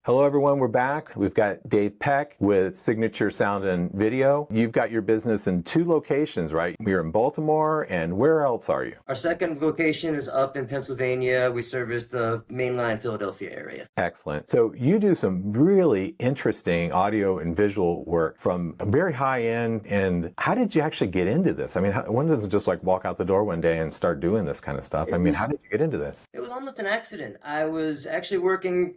Hello, everyone. We're back. We've got Dave Peck with Signature Sound and Video. You've got your business in 2 locations, right? You're in Baltimore, and where else are you? Our second location is up in Pennsylvania. We service the mainline Philadelphia area. Excellent. So you do some really interesting audio and visual work from a very high end. And how did you actually get into this? I mean, one doesn't just like walk out the door one day and start doing this kind of stuff. I mean, how did you get into this? It was almost an accident. I was actually working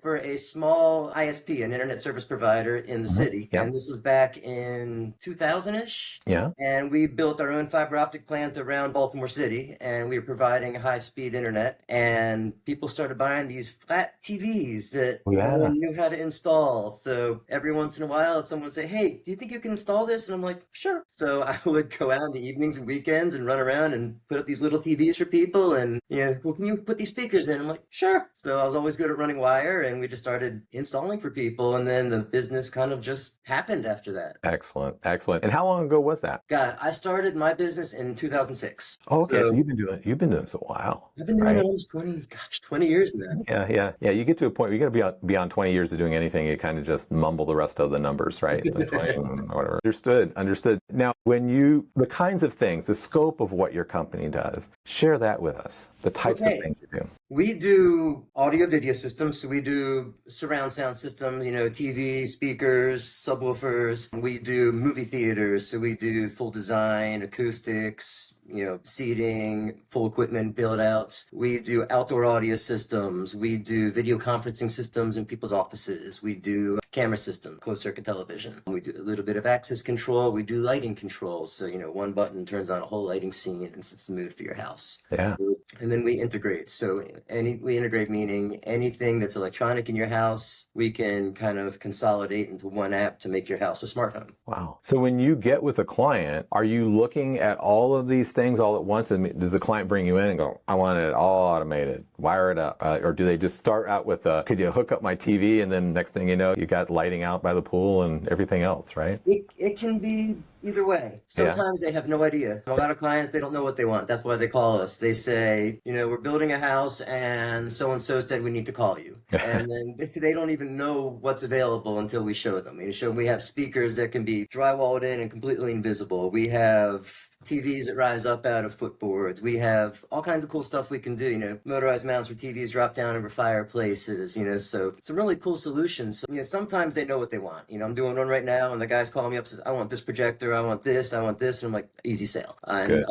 for a small ISP, an internet service provider in the city. Yeah. And this was back in 2000-ish. Yeah. And we built our own fiber optic plant around Baltimore City, and we were providing high-speed internet. And people started buying these flat TVs that no one knew how to install. So every once in a while, someone would say, "Hey, do you think you can install this?" And I'm like, "Sure." So I would go out in the evenings and weekends and run around and put up these little TVs for people. And, well, can you put these speakers in? I'm like, "Sure." So I was always good at running wire, and we just started installing for people. And then the business kind of just happened after that. Excellent. Excellent. And how long ago was that? God, I started my business in 2006. Oh, okay. So you've been doing this a while. I've been doing it almost 20 years now. Yeah. You get to a point where you got to be beyond 20 years of doing anything. You kind of just mumble the rest of the numbers, right? Like 20, whatever. Understood. Now, the kinds of things, the scope of what your company does, share that with us. The types of things you do. We do audio video systems. So we do surround sound systems, TV, speakers, subwoofers. We do movie theaters. So we do full design, acoustics, seating, full equipment build outs. We do outdoor audio systems. We do video conferencing systems in people's offices. We do camera system, closed circuit television. We do a little bit of access control. We do lighting control. So, one button turns on a whole lighting scene and sets the mood for your house. Yeah. And then we integrate. So we integrate meaning anything that's electronic in your house, we can kind of consolidate into one app to make your house a smart home. Wow. So when you get with a client, are you looking at all of these things all at once? And does the client bring you in and go, "I want it all automated, wire it up"? Or do they just start out with, "Could you hook up my TV?" And then next thing you know, you got lighting out by the pool and everything else, right? It can be either way. Sometimes they have no idea. A lot of clients, they don't know what they want. That's why they call us. They say, "We're building a house and so-and-so said we need to call you." And then they don't even know what's available until we show them. We have speakers that can be drywalled in and completely invisible. We have TVs that rise up out of footboards. We have all kinds of cool stuff we can do, motorized mounts where TVs drop down over fireplaces, so some really cool solutions. So, sometimes they know what they want. I'm doing one right now and the guy's calling me up and says, "I want this projector, I want this. And I'm like, easy sale. And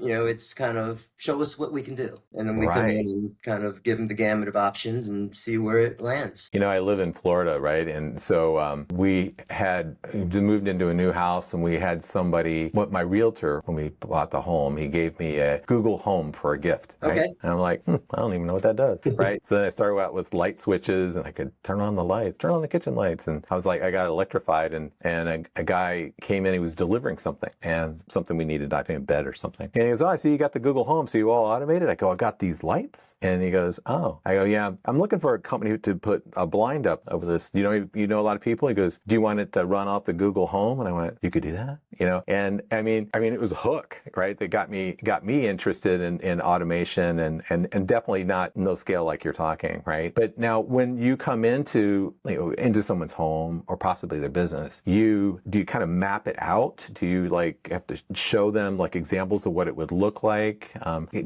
it's kind of show us what we can do. And then we come in and kind of give them the gamut of options and see where it lands. I live in Florida, right? And so we had moved into a new house and we had somebody, my realtor, when we bought the home, he gave me a Google Home for a gift. Right? Okay. And I'm like, I don't even know what that does, right? So then I started out with light switches and I could turn on the lights, turn on the kitchen lights. And I was like, I got electrified and a guy came in, he was delivering something we needed, I think a bed or something. And he goes, "Oh, I see you got the Google Home, so you all automated?" I go, "I got these lights." And he goes, "Oh." I go, "Yeah, I'm looking for a company to put a blind up over this. You know a lot of people?" He goes, "Do you want it to run off the Google Home?" And I went, "You could do that?" And I mean, it was a hook, right? That got me interested in automation and definitely not no scale like you're talking, right? But now when you come into someone's home or possibly their business, do you kind of map it out? Do you have to show them examples of what it would look like?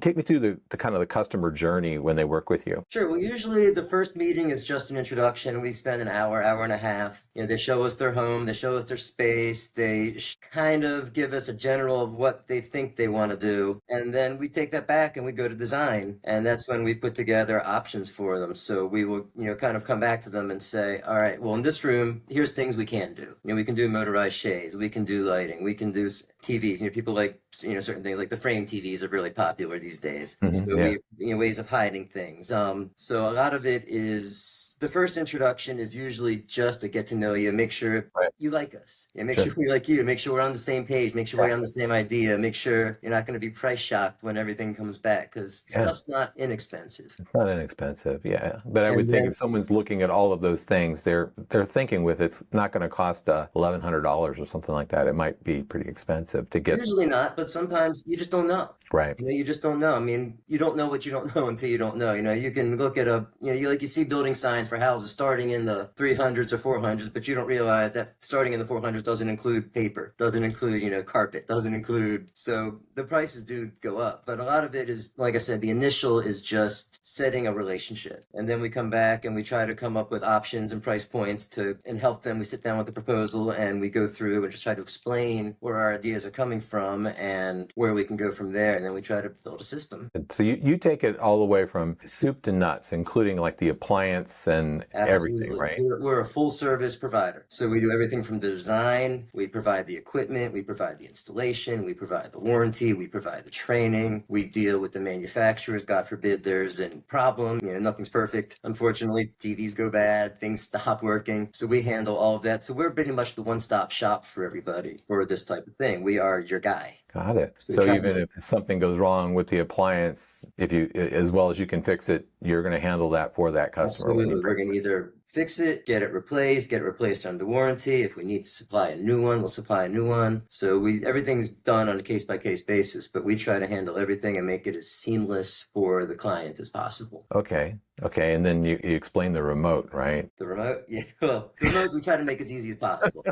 Take me through the kind of the customer journey when they work with you. Sure. Well, usually the first meeting is just an introduction. We spend an hour and a half. They show us their home, they show us their space, they kind of give us a general of what they think they want to do. And then we take that back and we go to design. And that's when we put together options for them. So we will, kind of come back to them and say, "All right, well, in this room, here's things we can do. We can do motorized shades, we can do lighting, we can do TVs. People like, certain things like the frame TVs are really popular these days. So ways of hiding things. So a lot of it is the first introduction is usually just to get to know you, make sure you like us, make sure we like you, make sure we're on the same page, make sure we're on the same idea, make sure you're not going to be price shocked when everything comes back because stuff's not inexpensive. It's not inexpensive, yeah. But I would think if someone's looking at all of those things, they're thinking with it's not going to cost $1,100 or something like that. It might be pretty expensive. expensive to get. Usually not, but sometimes you just don't know. Right. You just don't know. I mean, you don't know what you don't know until you don't know. You can look at you see building signs for houses starting in the 300s or 400s, but you don't realize that starting in the 400s doesn't include paper, doesn't include, carpet, doesn't include. So the prices do go up, but a lot of it is, like I said, the initial is just setting a relationship. And then we come back and we try to come up with options and price points and help them. We sit down with the proposal and we go through and just try to explain where our ideas are coming from and where we can go from there. And then we try to build a system. So you take it all the way from soup to nuts, including like the appliance and Absolutely. everything, right? We're a full service provider. So we do everything from the design, we provide the equipment, we provide the installation, we provide the warranty, we provide the training, we deal with the manufacturers. God forbid there's any problem. Nothing's perfect. Unfortunately, TVs go bad, things stop working. So we handle all of that. So we're pretty much the one-stop shop for everybody for this type of thing. We are your guy. Got it. So even if something goes wrong with the appliance, if you, as well as you can fix it, you're going to handle that for that customer. Absolutely. We're going to either fix it, get it replaced under warranty. If we need to supply a new one, we'll supply a new one. So everything's done on a case-by-case basis, but we try to handle everything and make it as seamless for the client as possible. Okay. And then you explain the remote, right? The remote? Yeah. Well, the remotes we try to make as easy as possible.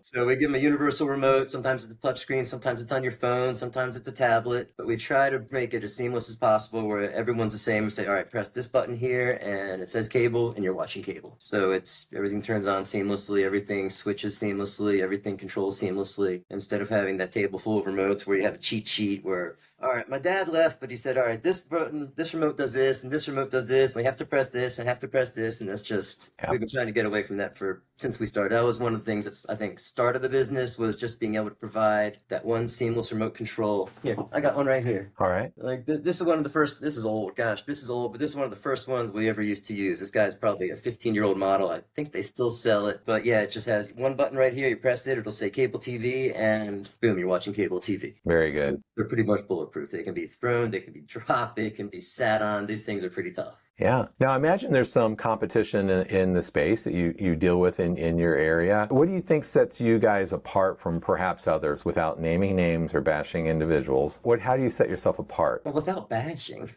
So we give them a universal remote. Sometimes it's a touch screen, sometimes it's on your phone, sometimes it's a tablet. But we try to make it as seamless as possible where everyone's the same. We say, all right, press this button here and it says cable and you're watching cable. So everything turns on seamlessly, everything switches seamlessly, everything controls seamlessly. Instead of having that table full of remotes where you have a cheat sheet where, all right, my dad left, but he said, all right, this remote does this, and this remote does this. We have to press this, and have to press this, and that's just, We've been trying to get away from that since we started. That was one of the things that I think started the business was just being able to provide that one seamless remote control. Here, I got one right here. All right. Like this is one of the first. This is old. Gosh, this is old, but this is one of the first ones we ever used to use. This guy's probably a 15-year-old model. I think they still sell it, but yeah, it just has one button right here. You press it, it'll say cable TV, and boom, you're watching cable TV. Very good. They're pretty much bulletproof. They can be thrown, they can be dropped, they can be sat on. These things are pretty tough. Yeah. Now, I imagine there's some competition in the space that you deal with in your area. What do you think sets you guys apart from perhaps others without naming names or bashing individuals? How do you set yourself apart? Well, without bashing.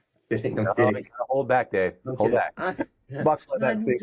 Hold back, Dave. Hold back. Buckle that seat.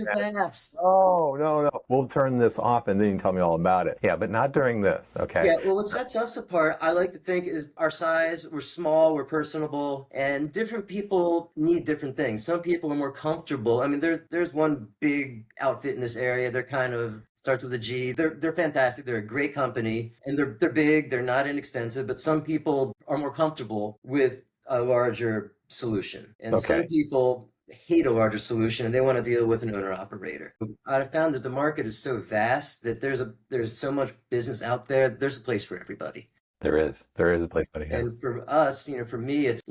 No. We'll turn this off and then you can tell me all about it. Yeah, but not during this. Okay. Yeah, well, what sets us apart, I like to think, is our size. We're small, we're personable, and different people need different things. Some people are more comfortable. I mean, there's one big outfit in this area. They're kind of starts with a G. They're fantastic. They're a great company, and they're big. They're not inexpensive. But some people are more comfortable with a larger solution, and some people hate a larger solution and they want to deal with an owner operator. I've found that the market is so vast that there's so much business out there. There's a place for everybody. There is a place for everybody. And for us, for me, it's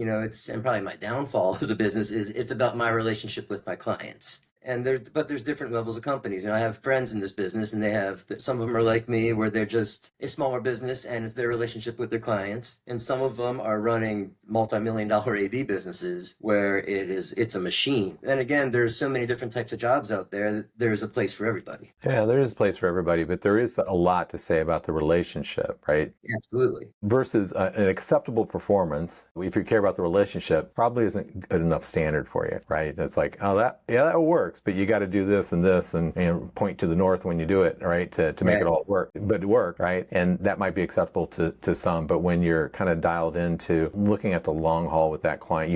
and probably my downfall as a business is it's about my relationship with my clients. And there's different levels of companies. I have friends in this business, and some of them are like me, where they're just a smaller business, and it's their relationship with their clients. And some of them are running multi-million-dollar AV businesses, where it's a machine. And again, there's so many different types of jobs out there that there's a place for everybody. Yeah, there is a place for everybody, but there is a lot to say about the relationship, right? Absolutely. Versus an acceptable performance. If you care about the relationship, probably isn't good enough standard for you, right? It's like, that will work. But you got to do this and this and point to the north when you do it, right? To make it all work, right? And that might be acceptable to some, but when you're kind of dialed into looking at the long haul with that client,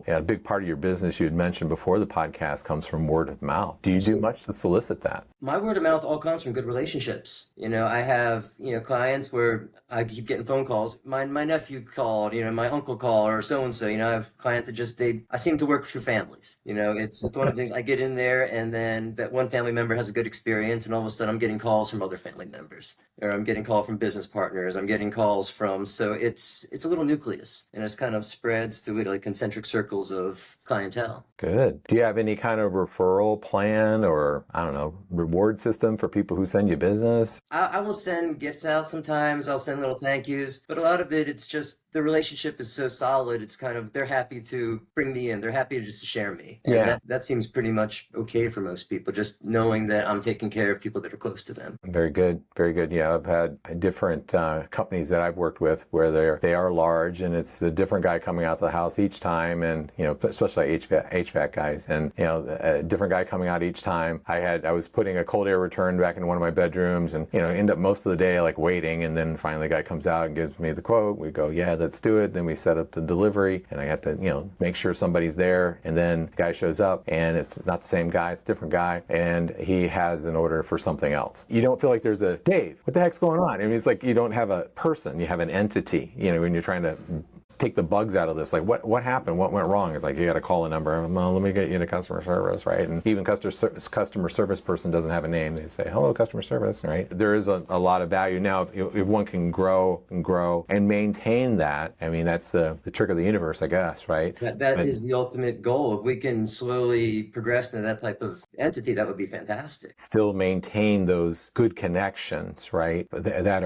a big part of your business you had mentioned before the podcast comes from word of mouth. Do you do much to solicit that? My word of mouth all comes from good relationships. I have, clients where I keep getting phone calls. My nephew called, my uncle called or so-and-so, I have clients that I seem to work through families. It's one of the things I get in there, and then that one family member has a good experience, and all of a sudden I'm getting calls from other family members, or I'm getting calls from business partners. I'm getting calls so it's a little nucleus, and it's kind of spreads to like concentric circles of clientele. Good. Do you have any kind of referral plan or, I don't know, reward system for people who send you business? I will send gifts out sometimes. I'll send little thank yous, but a lot of it's just the relationship is so solid. It's kind of, they're happy to bring me in. They're happy just to share me. And Yeah. that seems pretty much okay for most people, just knowing that I'm taking care of people that are close to them. Very good, very good. Yeah, I've had different companies that I've worked with where they are large, and it's a different guy coming out to the house each time, and especially HVAC guys, and a different guy coming out each time. I was putting a cold air return back in one of my bedrooms, and end up most of the day like waiting, and then finally the guy comes out and gives me the quote. We go, yeah, let's do it. Then we set up the delivery, and I have to make sure somebody's there, and then the guy shows up, and it's not the same guy, it's a different guy, and he has an order for something else. You don't feel like there's a Dave, what the heck's going on? I mean, it's like you don't have a person, you have an entity, when you're trying to take the bugs out of this. Like what happened? What went wrong? It's like you got to call a number. Well, let me get you to customer service, right? And even customer service person doesn't have a name. They say, hello, customer service, right? There is a lot of value. Now, if one can grow and maintain that, I mean, that's the trick of the universe, I guess, right? That is the ultimate goal. If we can slowly progress into that type of entity, that would be fantastic. Still maintain those good connections, right? That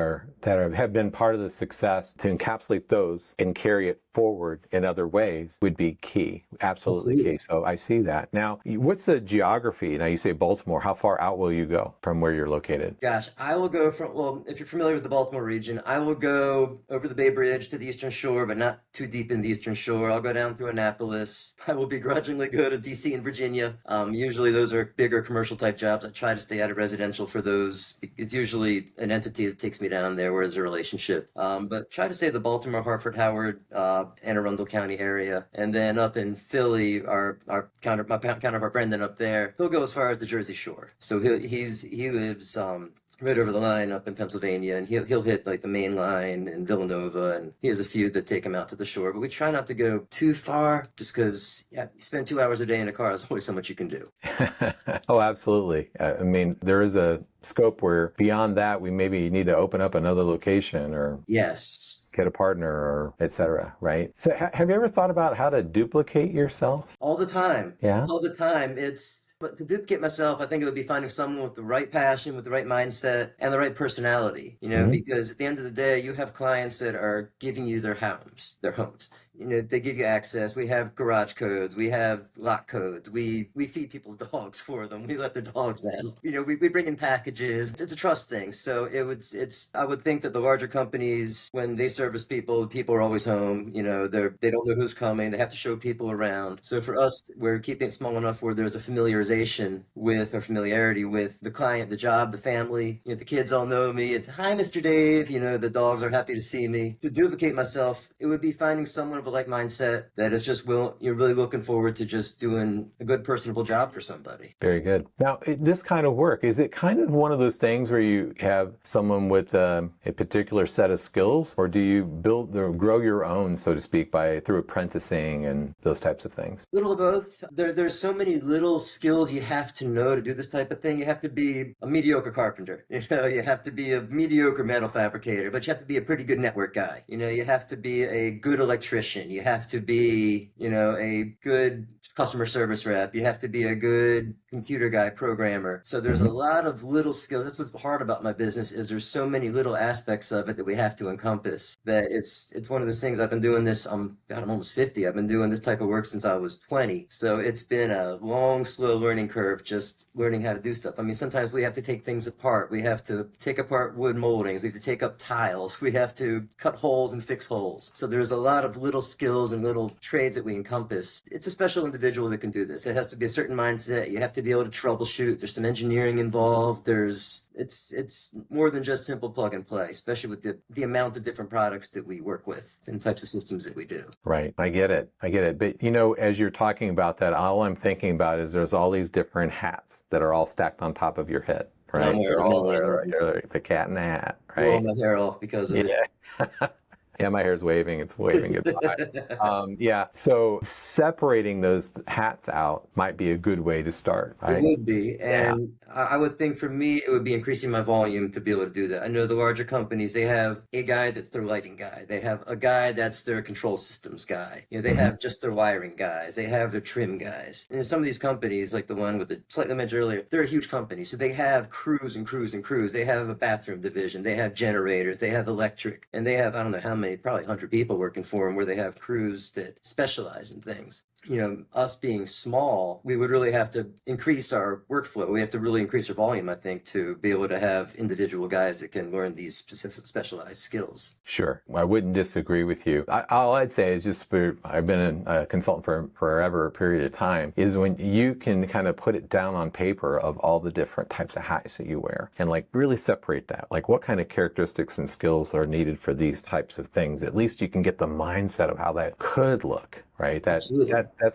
have been part of the success. To encapsulate those and carry it forward in other ways would be key. Absolutely key. So I see that. Now, what's the geography? Now you say Baltimore. How far out will you go from where you're located? Gosh, I will go if you're familiar with the Baltimore region, I will go over the Bay Bridge to the Eastern Shore, but not too deep in the Eastern Shore. I'll go down through Annapolis. I will begrudgingly go to DC and Virginia. Usually those are bigger commercial type jobs. I try to stay out of residential for those. It's usually an entity that takes me down there where there's a relationship. But try to stay the Baltimore, Hartford, Howard, Anne Arundel County area. And then up in Philly, my counterpart Brendan up there, he'll go as far as the Jersey Shore. So he lives right over the line up in Pennsylvania, and he'll hit like the main line in Villanova, and he has a few that take him out to the shore. But we try not to go too far, just because you spend 2 hours a day in a car. There's only so much you can do. Oh, absolutely. I mean, there is a scope where beyond that, we maybe need to open up another location or get a partner or et cetera, right? So have you ever thought about how to duplicate yourself? All the time. Yeah. All the time. But to duplicate myself, I think it would be finding someone with the right passion, with the right mindset, and the right personality, because at the end of the day, you have clients that are giving you their homes. They give you access. We have garage codes. We have lock codes. We feed people's dogs for them. We let their dogs out. We bring in packages. It's a trust thing. So I would think that the larger companies, when they service people are always home. They don't know who's coming. They have to show people around. So for us, we're keeping it small enough where there's a familiarity with the client, the job, the family. The kids all know me. It's, hi, Mr. Dave. The dogs are happy to see me. To duplicate myself, it would be finding someone of a like mindset that is just you're really looking forward to just doing a good, personable job for somebody. Very good. Now, this kind of work, is it kind of one of those things where you have someone with a particular set of skills, or do you build or grow your own, so to speak, through apprenticing and those types of things? A little of both. There's so many little skills you have to know to do this type of thing. You have to be a mediocre carpenter. You have to be a mediocre metal fabricator, but you have to be a pretty good network guy. You have to be a good electrician. You have to be, a good customer service rep. You have to be a good computer guy, programmer. So there's a lot of little skills. That's what's hard about my business, is there's so many little aspects of it that we have to encompass, that it's one of those things. I've been doing this, I'm almost 50. I've been doing this type of work since I was 20. So it's been a long, slow learning curve, just learning how to do stuff. I mean, sometimes we have to take things apart. We have to take apart wood moldings. We have to take up tiles. We have to cut holes and fix holes. So there's a lot of little skills and little trades that we encompass. It's a special individual that can do this. It has to be a certain mindset. You have to be able to troubleshoot. There's some engineering involved. It's more than just simple plug and play, especially with the amount of different products that we work with and types of systems that we do. Right. I get it. But as you're talking about that, all I'm thinking about is there's all these different hats that are all stacked on top of your head, right? They're all the cat in the hat, right? Blow my hair off because of it. Yeah, my hair's waving. It's waving goodbye. So separating those hats out might be a good way to start, right? It would be. And I would think for me, it would be increasing my volume to be able to do that. I know the larger companies, they have a guy that's their lighting guy. They have a guy that's their control systems guy. They have just their wiring guys. They have their trim guys. And some of these companies, like the one with the slightly mentioned earlier, they're a huge company. So they have crews and crews and crews. They have a bathroom division. They have generators. They have electric. And they have, I don't know how many many, probably 100 people working for them, where they have crews that specialize in things. Us being small, we would really have to increase our workflow. We have to really increase our volume, I think, to be able to have individual guys that can learn these specific specialized skills. Sure. I wouldn't disagree with you. All I'd say is I've been a consultant for forever, a period of time, is when you can kind of put it down on paper of all the different types of hats that you wear and like really separate that. Like what kind of characteristics and skills are needed for these types of things. At least you can get the mindset of how that could look. Right. That's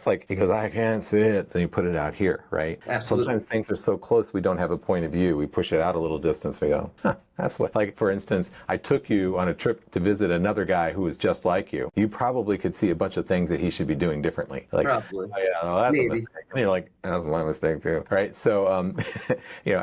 like, because I can't see it. Then you put it out here. Right. Absolutely. Sometimes things are so close, we don't have a point of view. We push it out a little distance. We go, that's what, like, for instance, I took you on a trip to visit another guy who was just like you. You probably could see a bunch of things that he should be doing differently. Like, probably. Oh, yeah, well, that's Maybe. a mistake. And you're like, that's my mistake too. Right. So,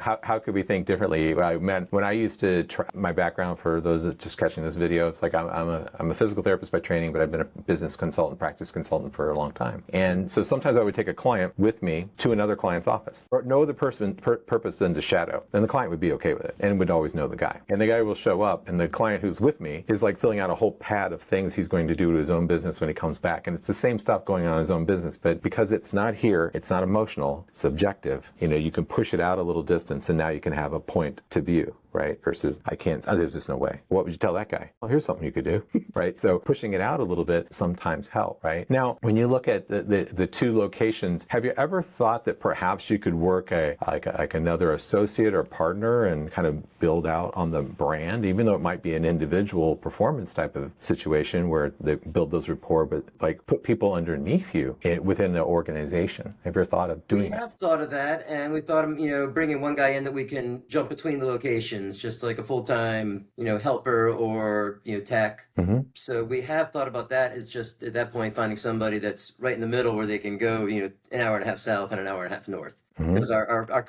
how could we think differently? When I used to my background, for those that just catching this video, it's like I'm a physical therapist by training, but I've been a business consultant, practice consultant for a long time. And so sometimes I would take a client with me to another client's office, or no other purpose than to shadow. And the client would be okay with it and would always know the guy. And the guy will show up, and the client who's with me is like filling out a whole pad of things he's going to do to his own business when he comes back. And it's the same stuff going on in his own business, but because it's not here, it's not emotional, it's subjective. You can push it out a little distance, and now you can have a point to view. Right? Versus, I can't, there's just no way. What would you tell that guy? Well, here's something you could do. Right? So pushing it out a little bit sometimes help. Right? Now, when you look at the two locations, have you ever thought that perhaps you could work like another associate or partner and kind of build out on the brand, even though it might be an individual performance type of situation where they build those rapport, but like put people underneath you within the organization? Have you ever thought of doing that? We have thought of that, and we thought of, bringing one guy in that we can jump between the locations, just like a full-time, helper or, tech. Mm-hmm. So we have thought about that. It's just at that point finding somebody that's right in the middle where they can go, an hour and a half south and an hour and a half north. Mm-hmm. Because our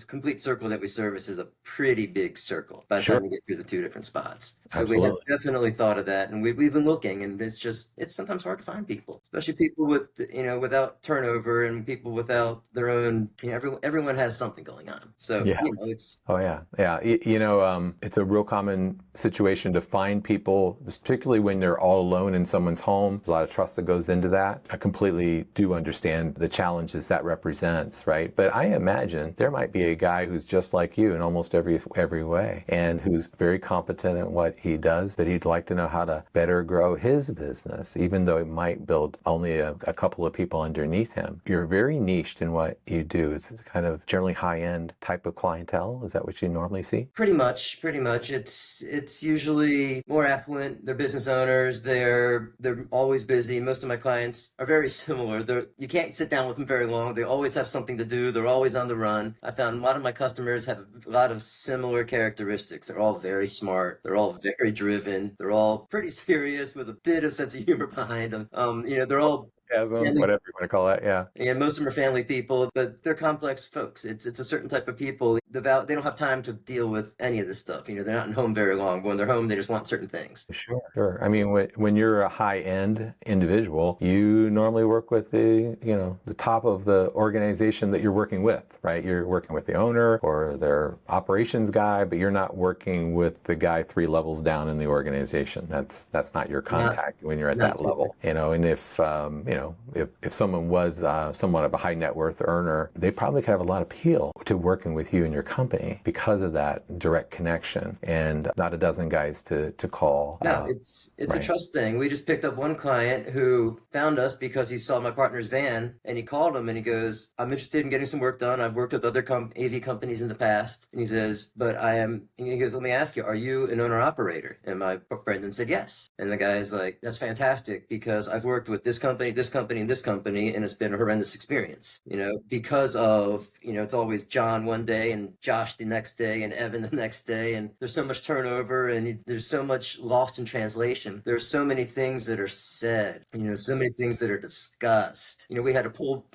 complete circle that we service is a pretty big circle by the Sure. time we get through the two different spots. So Absolutely. we have definitely thought of that, and we've been looking, and it's sometimes hard to find people, especially people with, without turnover and people without their own, everyone has something going on. So, Yeah. it's. Oh, yeah. Yeah. It's a real common situation to find people, particularly when they're all alone in someone's home. A lot of trust that goes into that. I completely do understand the challenges that represents, right? But I imagine there might be a guy who's just like you in almost every way, and who's very competent at what he does, but he'd like to know how to better grow his business, even though he might build only a couple of people underneath him. You're very niched in what you do. It's kind of generally high-end type of clientele. Is that what you normally see? Pretty much. It's usually more affluent. They're business owners. They're always busy. Most of my clients are very similar. You can't sit down with them very long. They always have something to do. They're always on the run. I found a lot of my customers have a lot of similar characteristics. They're all very smart. They're all very driven. They're all pretty serious with a bit of sense of humor behind them. They're all Whatever you want to call that, yeah. And most of them are family people, but they're complex folks. It's a certain type of people. They don't have time to deal with any of this stuff. They're not in home very long. When they're home, they just want certain things. Sure. I mean, when you're a high-end individual, you normally work with the top of the organization that you're working with, right? You're working with the owner or their operations guy, but you're not working with the guy 3 levels down in the organization. That's not your contact when you're at that level. And if someone was somewhat of a high net worth earner, they probably could have a lot of appeal to working with you and your company because of that direct connection, and not a dozen guys to call. No, it's right. A trust thing. We just picked up one client who found us because he saw my partner's van, and he called him and he goes, "I'm interested in getting some work done. I've worked with other AV companies in the past." And he says, and he goes, "Let me ask you, are you an owner operator?" And my Brendan said yes. And the guy's like, "That's fantastic, because I've worked with this company, and this company, and it's been a horrendous experience, because of, it's always John one day and Josh the next day and Evan the next day, and there's so much turnover and there's so much lost in translation. There's so many things that are said, so many things that are discussed. We had a pool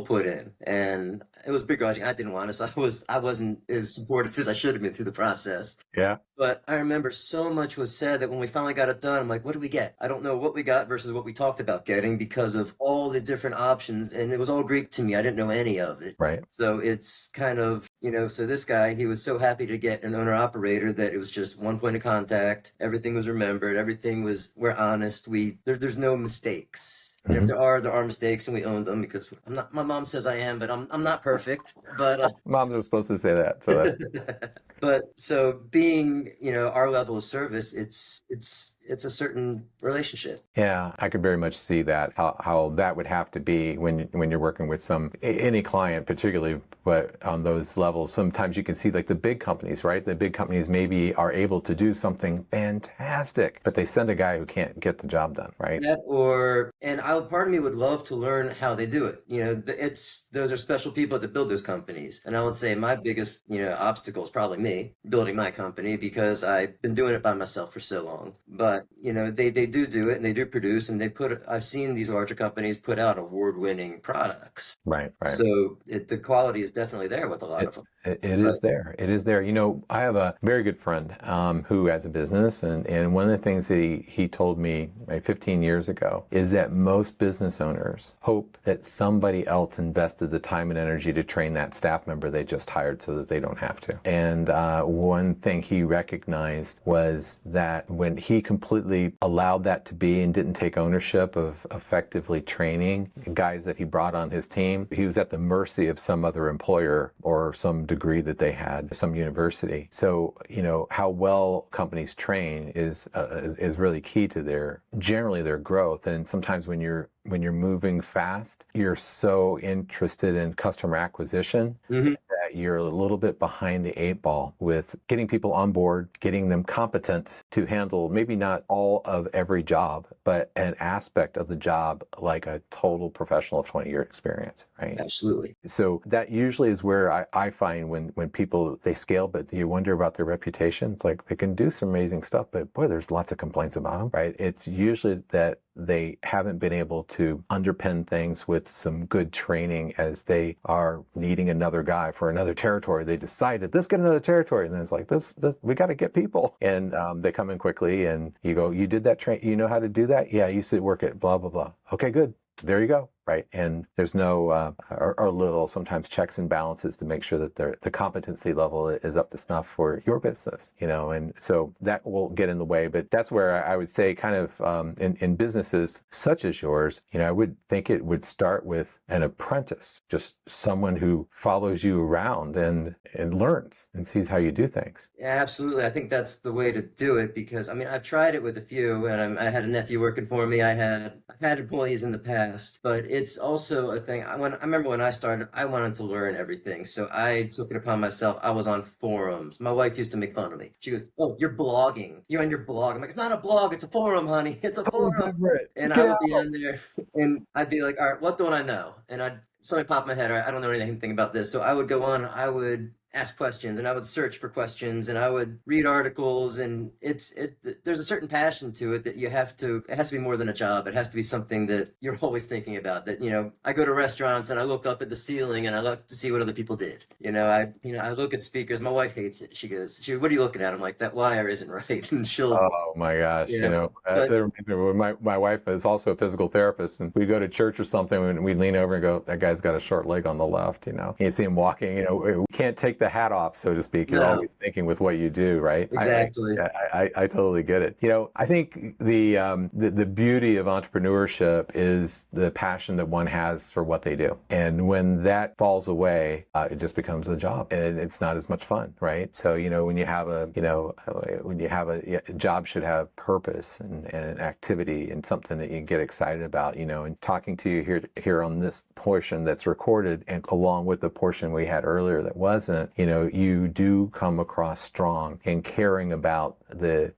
put in, and it was begrudging. I didn't want to, so I wasn't as supportive as I should have been through the process. Yeah. But I remember so much was said that when we finally got it done, I'm like, what do we get? I don't know what we got versus what we talked about getting because of all the different options. And it was all Greek to me. I didn't know any of it. Right. So it's kind of, so this guy, he was so happy to get an owner operator that it was just one point of contact. Everything was remembered. We're honest. There's no mistakes. And if there are mistakes, and we own them because my mom says I am, but I'm not perfect. But Moms are supposed to say that. So that's but so being, our level of service, it's a certain relationship. Yeah, I could very much see that, how that would have to be when you're working with any client, particularly, but on those levels. Sometimes you can see like the big companies, right? The big companies maybe are able to do something fantastic, but they send a guy who can't get the job done, right? Part of me would love to learn how they do it. Those are special people that build those companies. And I would say my biggest, obstacle is probably me building my company because I've been doing it by myself for so long. But they do it and they do produce and I've seen these larger companies put out award-winning products. Right. So the quality is definitely there with a lot of them. It is there. It is there. I have a very good friend who has a business, and one of the things that he told me like 15 years ago is that most business owners hope that somebody else invested the time and energy to train that staff member they just hired so that they don't have to. And one thing he recognized was that when he completely allowed that to be and didn't take ownership of effectively training guys that he brought on his team, he was at the mercy of some other employer or some degree that they had, some university. So, how well companies train is really key to generally their growth. And sometimes when you're moving fast, you're so interested in customer acquisition that you're a little bit behind the 8 ball with getting people on board, getting them competent to handle maybe not all of every job, but an aspect of the job like a total professional of 20-year experience, right? Absolutely. So that usually is where I find when people, they scale, but you wonder about their reputation. It's like they can do some amazing stuff, but boy, there's lots of complaints about them, right? It's usually that they haven't been able to underpin things with some good training as they are needing another guy for another territory. They decided, let's get another territory. And then it's like, this we got to get people. And they come in quickly and you go, you did that train, you know how to do that? Yeah, I used to work at blah, blah, blah. Okay, good. There you go. Right. And there's no, or little sometimes checks and balances to make sure that the competency level is up to snuff for your business, and so that will get in the way. But that's where I would say kind of in businesses such as yours, I would think it would start with an apprentice, just someone who follows you around and learns and sees how you do things. Yeah, absolutely. I think that's the way to do it because, I've tried it with a few and I had a nephew working for me. I've had employees in the past, but it's also a thing. I remember when I started, I wanted to learn everything. So I took it upon myself. I was on forums. My wife used to make fun of me. She goes, "Oh, you're blogging. You're on your blog." I'm like, "It's not a blog. It's a forum, honey. It's a forum." And I would be on there and I'd be like, "All right, what don't I know?" And something popped in my head. All right, I don't know anything about this. So I would go on. I would ask questions and I would search for questions and I would read articles and there's a certain passion to it that it has to be more than a job. It has to be something that you're always thinking about that, I go to restaurants and I look up at the ceiling and I look to see what other people did. I look at speakers. My wife hates it. She goes, what are you looking at? I'm like, that wire isn't right. And she'll, oh my gosh, my wife is also a physical therapist and we go to church or something and we lean over and go, that guy's got a short leg on the left, you see him walking, we can't take the hat off, so to speak. You're always thinking with what you do, right? Exactly. I totally get it. I think the beauty of entrepreneurship is the passion that one has for what they do, and when that falls away, it just becomes a job, and it's not as much fun, right? So when you have a job should have purpose and activity and something that you get excited about, and talking to you here on this portion that's recorded, and along with the portion we had earlier that wasn't. You do come across strong and caring about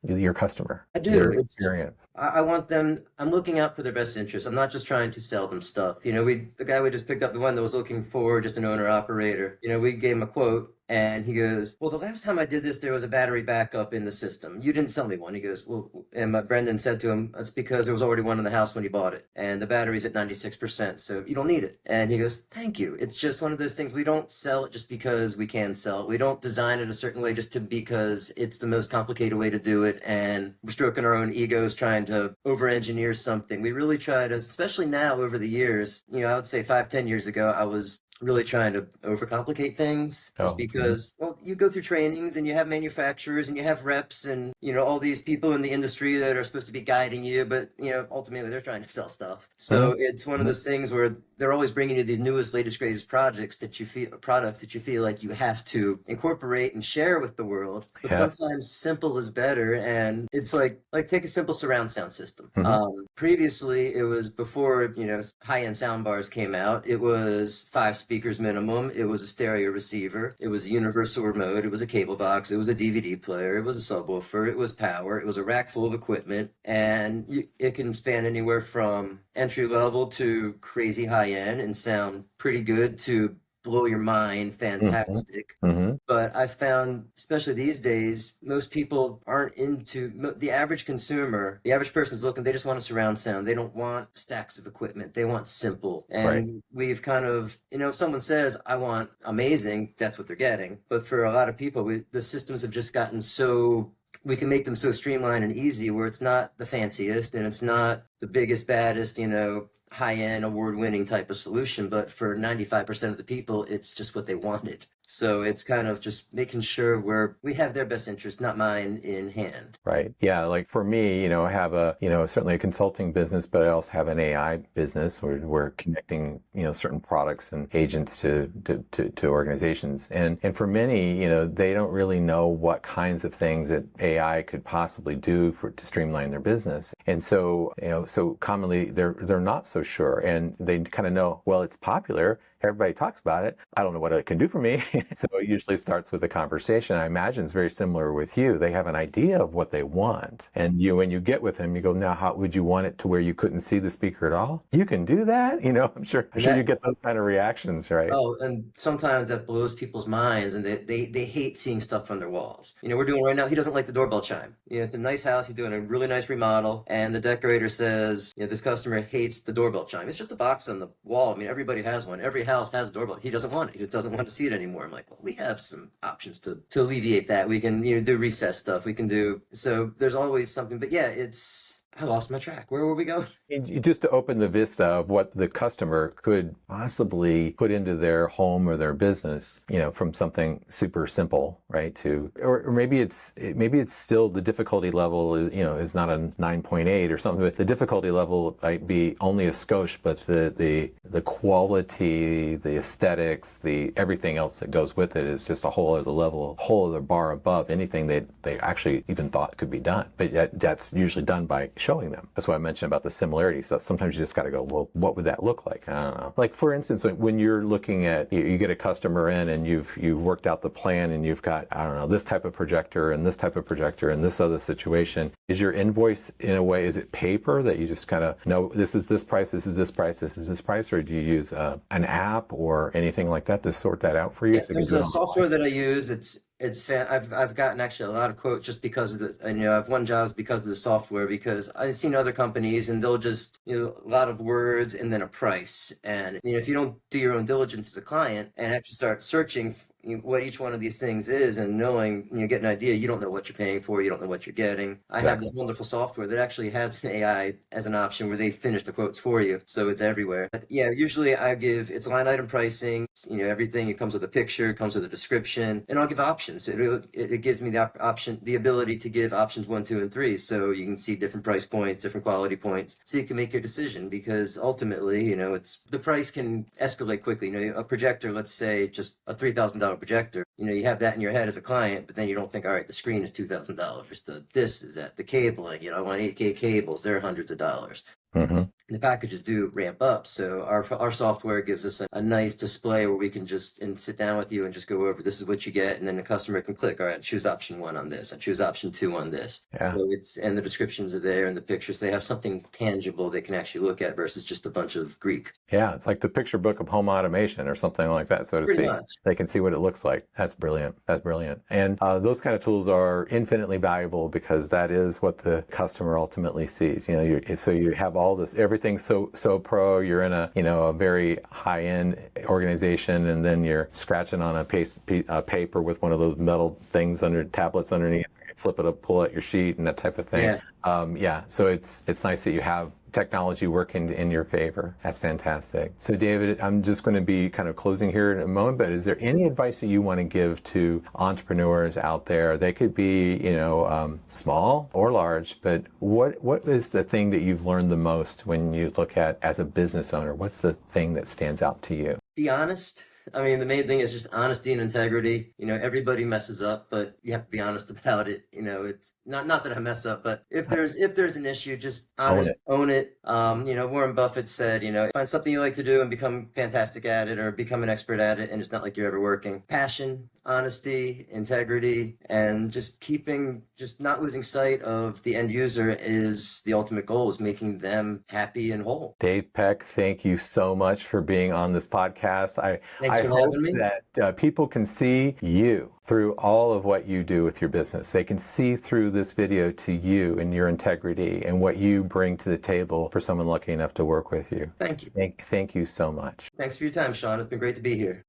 your customer. I do. Your experience. I want them. I'm looking out for their best interest. I'm not just trying to sell them stuff. The guy we just picked up, the one that was looking for just an owner operator. We gave him a quote. And he goes, well, the last time I did this, there was a battery backup in the system. You didn't sell me one. He goes, well, and Brendan said to him, that's because there was already one in the house when you bought it. And the battery's at 96%, so you don't need it. And he goes, thank you. It's just one of those things. We don't sell it just because we can sell it. We don't design it a certain way just because it's the most complicated way to do it. And we're stroking our own egos trying to over-engineer something. We really try to, especially now over the years, I would say 5, 10 years ago, I was really trying to overcomplicate things just because, well, you go through trainings and you have manufacturers and you have reps and, all these people in the industry that are supposed to be guiding you, but, ultimately they're trying to sell stuff. So it's one of those things where they're always bringing you the newest, latest, greatest products that you feel like you have to incorporate and share with the world. But sometimes simple is better. And it's like take a simple surround sound system. Previously, it was before, high-end sound bars came out. It was 5 speakers minimum. It was a stereo receiver. It was a universal remote. It was a cable box. It was a DVD player. It was a subwoofer. It was power. It was a rack full of equipment. And it can span anywhere from entry level to crazy high end and sound pretty good to blow your mind, fantastic. But I found, especially these days, most people aren't into the average consumer. The average person's looking, they just want a surround sound. They don't want stacks of equipment. They want simple. And we've kind of, if someone says, I want amazing, that's what they're getting. But for a lot of people, the systems have just gotten so, we can make them so streamlined and easy where it's not the fanciest and it's not the biggest, baddest, high-end, award-winning type of solution. But for 95% of the people, it's just what they wanted. So it's kind of just making sure we have their best interest, not mine, in hand. Right. Yeah. Like for me, I have certainly a consulting business, but I also have an AI business where we're connecting, certain products and agents to organizations. And for many, they don't really know what kinds of things that AI could possibly do to streamline their business. And so, so commonly they're not so sure, and they kind of know, well, it's popular. Everybody talks about it. I don't know what it can do for me. So it usually starts with a conversation. I imagine it's very similar with you. They have an idea of what they want. And when you get with them, you go, now, how would you want it to where you couldn't see the speaker at all? You can do that? I'm sure you get those kind of reactions, right? Oh, and sometimes that blows people's minds, and they hate seeing stuff on their walls. We're doing right now, he doesn't like the doorbell chime. It's a nice house. He's doing a really nice remodel. And the decorator says, this customer hates the doorbell chime. It's just a box on the wall. Everybody has one. Every house has a doorbell. He doesn't want it. He doesn't want to see it anymore. I'm like, well, we have some options to alleviate that. We can, do recess stuff. We can do, so there's always something, but yeah, I lost my track. Where were we going? Just to open the vista of what the customer could possibly put into their home or their business, from something super simple, right? Or maybe it's still the difficulty level is not a 9.8 or something. But the difficulty level might be only a skosh, but the quality, the aesthetics, the everything else that goes with it is just a whole other bar above anything they actually even thought could be done. But that's usually done by showing them. That's what I mentioned about the similarities. So sometimes you just got to go, well, what would that look like? I don't know. Like for instance, when you're looking at, you get a customer in and you've worked out the plan and you've got, I don't know, this type of projector and this type of projector and this other situation. Is your invoice in a way, is it paper that you just kind of know this is this price, this is this price, this is this price, or do you use an app or anything like that to sort that out for you? Yeah, there's a software that I use. I've gotten actually a lot of quotes just because of the, and I've won jobs because of the software, because I've seen other companies and they'll just, a lot of words and then a price. And, if you don't do your own diligence as a client and have to start searching what each one of these things is and knowing, get an idea, you don't know what you're paying for, you don't know what you're getting. I have this wonderful software that actually has an AI as an option where they finish the quotes for you. So it's everywhere. But yeah, usually it's line item pricing, everything. It comes with a picture, it comes with a description, and I'll give options. It gives me the ability to give options 1, 2, and 3. So you can see different price points, different quality points. So you can make your decision, because ultimately, the price can escalate quickly. A projector, let's say just a $3,000 projector, you have that in your head as a client, but then you don't think, all right, the screen is $2,000. The cabling, I want 8K cables, they're hundreds of dollars. The packages do ramp up, so our software gives us a nice display where we can just sit down with you and just go over, this is what you get, and then the customer can click, all right, choose option 1 on this, I choose option 2 on this. Yeah. So and the descriptions are there and the pictures, they have something tangible they can actually look at versus just a bunch of Greek. Yeah, it's like the picture book of home automation or something like that, so to Pretty speak. much. They can see what it looks like. That's brilliant. That's brilliant. And those kind of tools are infinitely valuable because that is what the customer ultimately sees. So you have all this, everything's so pro. You're in a very high-end organization, and then you're scratching on a paper with one of those metal things tablets underneath. Flip it up, pull out your sheet, and that type of thing. Yeah. So it's nice that you have technology working in your favor. That's fantastic. So David, I'm just going to be kind of closing here in a moment, but is there any advice that you want to give to entrepreneurs out there? They could be, small or large, but what is the thing that you've learned the most when you look at as a business owner? What's the thing that stands out to you? Be honest. I mean, the main thing is just honesty and integrity. Everybody messes up, but you have to be honest about it. It's not that I mess up, but if there's an issue, just own it. Warren Buffett said, find something you like to do and become fantastic at it, or become an expert at it, and it's not like you're ever working. Passion, honesty, integrity, and just not losing sight of the end user is the ultimate goal, is making them happy and whole. Dave Peck, thank you so much for being on this podcast. Thanks for having me. That people can see you through all of what you do with your business. They can see through this video to you and your integrity and what you bring to the table for someone lucky enough to work with you. Thank you. Thank you so much. Thanks for your time, Sean. It's been great to be here.